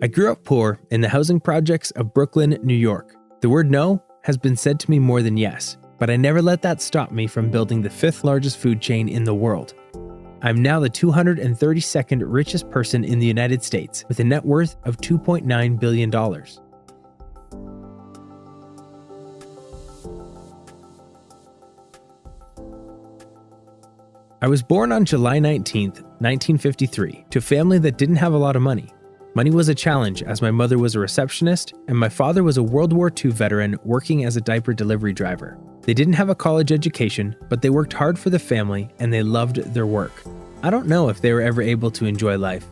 I grew up poor in the housing projects of Brooklyn, New York. The word no has been said to me more than yes, but I never let that stop me from building the 5th largest food chain in the world. I'm now the 232nd richest person in the United States with a net worth of $2.9 billion. I was born on July 19, 1953, to a family that didn't have a lot of money. Money was a challenge as my mother was a receptionist and my father was a World War II veteran working as a diaper delivery driver. They didn't have a college education, but they worked hard for the family and they loved their work. I don't know if they were ever able to enjoy life.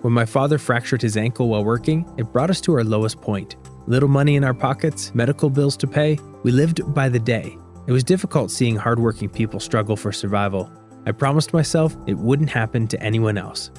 When my father fractured his ankle while working, it brought us to our lowest point. Little money in our pockets, medical bills to pay, we lived by the day. It was difficult seeing hardworking people struggle for survival. I promised myself it wouldn't happen to anyone else.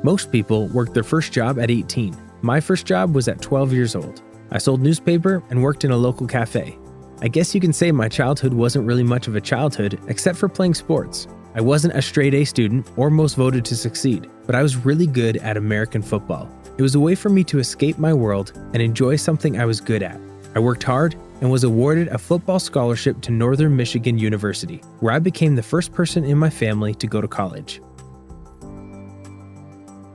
Most people worked their first job at 18. My first job was at 12 years old. I sold newspaper and worked in a local cafe. I guess you can say my childhood wasn't really much of a childhood except for playing sports. I wasn't a straight A student or most voted to succeed, but I was really good at American football. It was a way for me to escape my world and enjoy something I was good at. I worked hard and was awarded a football scholarship to Northern Michigan University, where I became the first person in my family to go to college.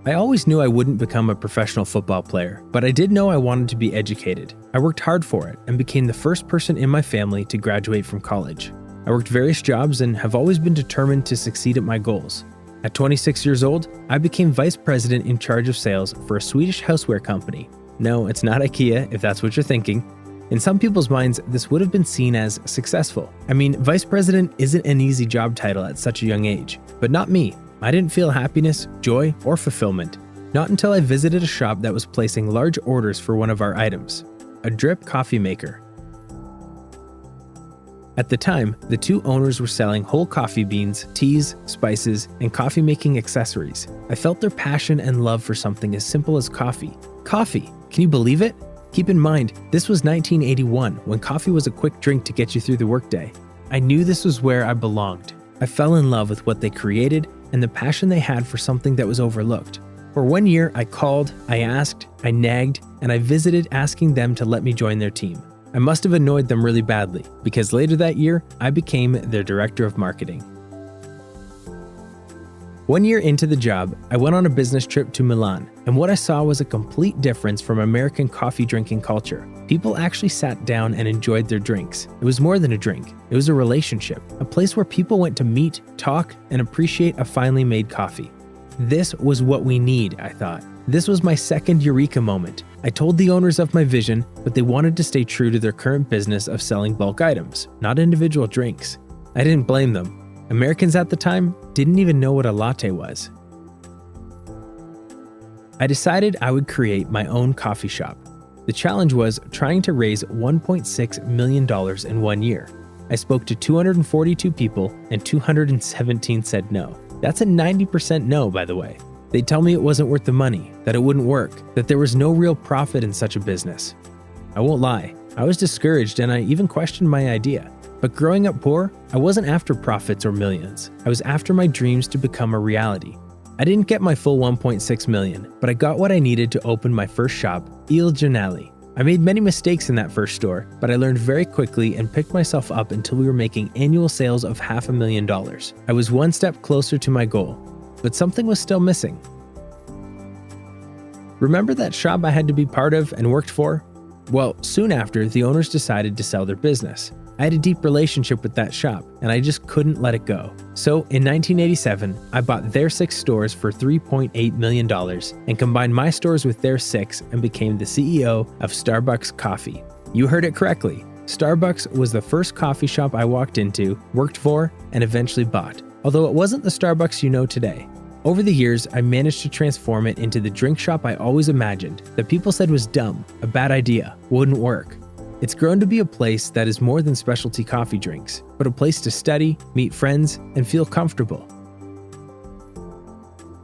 I always knew I wouldn't become a professional football player, but I did know I wanted to be educated. I worked hard for it and became the first person in my family to graduate from college. I worked various jobs and have always been determined to succeed at my goals. At 26 years old, I became vice president in charge of sales for a Swedish houseware company. No, it's not IKEA, if that's what you're thinking. In some people's minds, this would have been seen as successful. I mean, vice president isn't an easy job title at such a young age, but not me. I didn't feel happiness, joy, or fulfillment. Not until I visited a shop that was placing large orders for one of our items, a drip coffee maker. At the time, the two owners were selling whole coffee beans, teas, spices, and coffee-making accessories. I felt their passion and love for something as simple as coffee. Coffee! Can you believe it? Keep in mind, this was 1981, when coffee was a quick drink to get you through the workday. I knew this was where I belonged. I fell in love with what they created and the passion they had for something that was overlooked. For 1 year, I called, I asked, I nagged, and I visited asking them to let me join their team. I must have annoyed them really badly, because later that year, I became their director of marketing. 1 year into the job, I went on a business trip to Milan, and what I saw was a complete difference from American coffee drinking culture. People actually sat down and enjoyed their drinks. It was more than a drink. It was a relationship, a place where people went to meet, talk, and appreciate a finely made coffee. This was what we need, I thought. This was my second eureka moment. I told the owners of my vision, but they wanted to stay true to their current business of selling bulk items, not individual drinks. I didn't blame them. Americans at the time didn't even know what a latte was. I decided I would create my own coffee shop. The challenge was trying to raise $1.6 million in 1 year. I spoke to 242 people and 217 said no. That's a 90% no, by the way. They'd tell me it wasn't worth the money, that it wouldn't work, that there was no real profit in such a business. I won't lie, I was discouraged and I even questioned my idea. But growing up poor, I wasn't after profits or millions. I was after my dreams to become a reality. I didn't get my full 1.6 million, but I got what I needed to open my first shop, Il Giornale. I made many mistakes in that first store, but I learned very quickly and picked myself up until we were making annual sales of $500,000. I was one step closer to my goal, but something was still missing. Remember that shop I had to be part of and worked for? Well, soon after, the owners decided to sell their business. I had a deep relationship with that shop, and I just couldn't let it go. So in 1987, I bought their 6 stores for $3.8 million and combined my stores with their 6 and became the CEO of Starbucks Coffee. You heard it correctly. Starbucks was the first coffee shop I walked into, worked for, and eventually bought, although it wasn't the Starbucks you know today. Over the years, I managed to transform it into the drink shop I always imagined, that people said was dumb, a bad idea, wouldn't work. It's grown to be a place that is more than specialty coffee drinks, but a place to study, meet friends, and feel comfortable.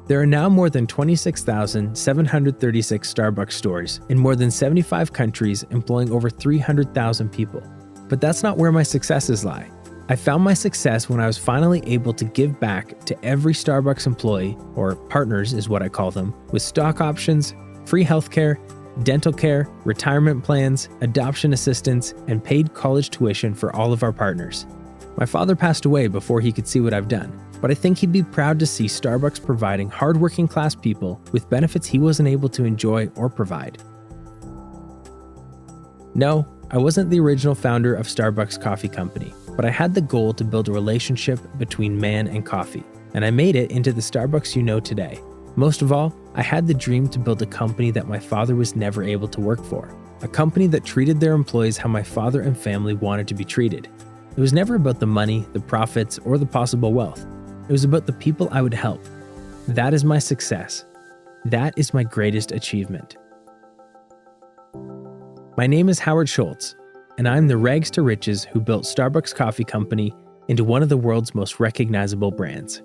There are now more than 26,736 Starbucks stores in more than 75 countries, employing over 300,000 people. But that's not where my successes lie. I found my success when I was finally able to give back to every Starbucks employee, or partners is what I call them, with stock options, free healthcare, dental care, retirement plans, adoption assistance, and paid college tuition for all of our partners. My father passed away before he could see what I've done, but I think he'd be proud to see Starbucks providing hardworking class people with benefits he wasn't able to enjoy or provide. No, I wasn't the original founder of Starbucks Coffee Company, but I had the goal to build a relationship between man and coffee, and I made it into the Starbucks you know today. Most of all, I had the dream to build a company that my father was never able to work for, a company that treated their employees how my father and family wanted to be treated. It was never about the money, the profits, or the possible wealth. It was about the people I would help. That is my success. That is my greatest achievement. My name is Howard Schultz, and I'm the rags to riches who built Starbucks Coffee Company into one of the world's most recognizable brands.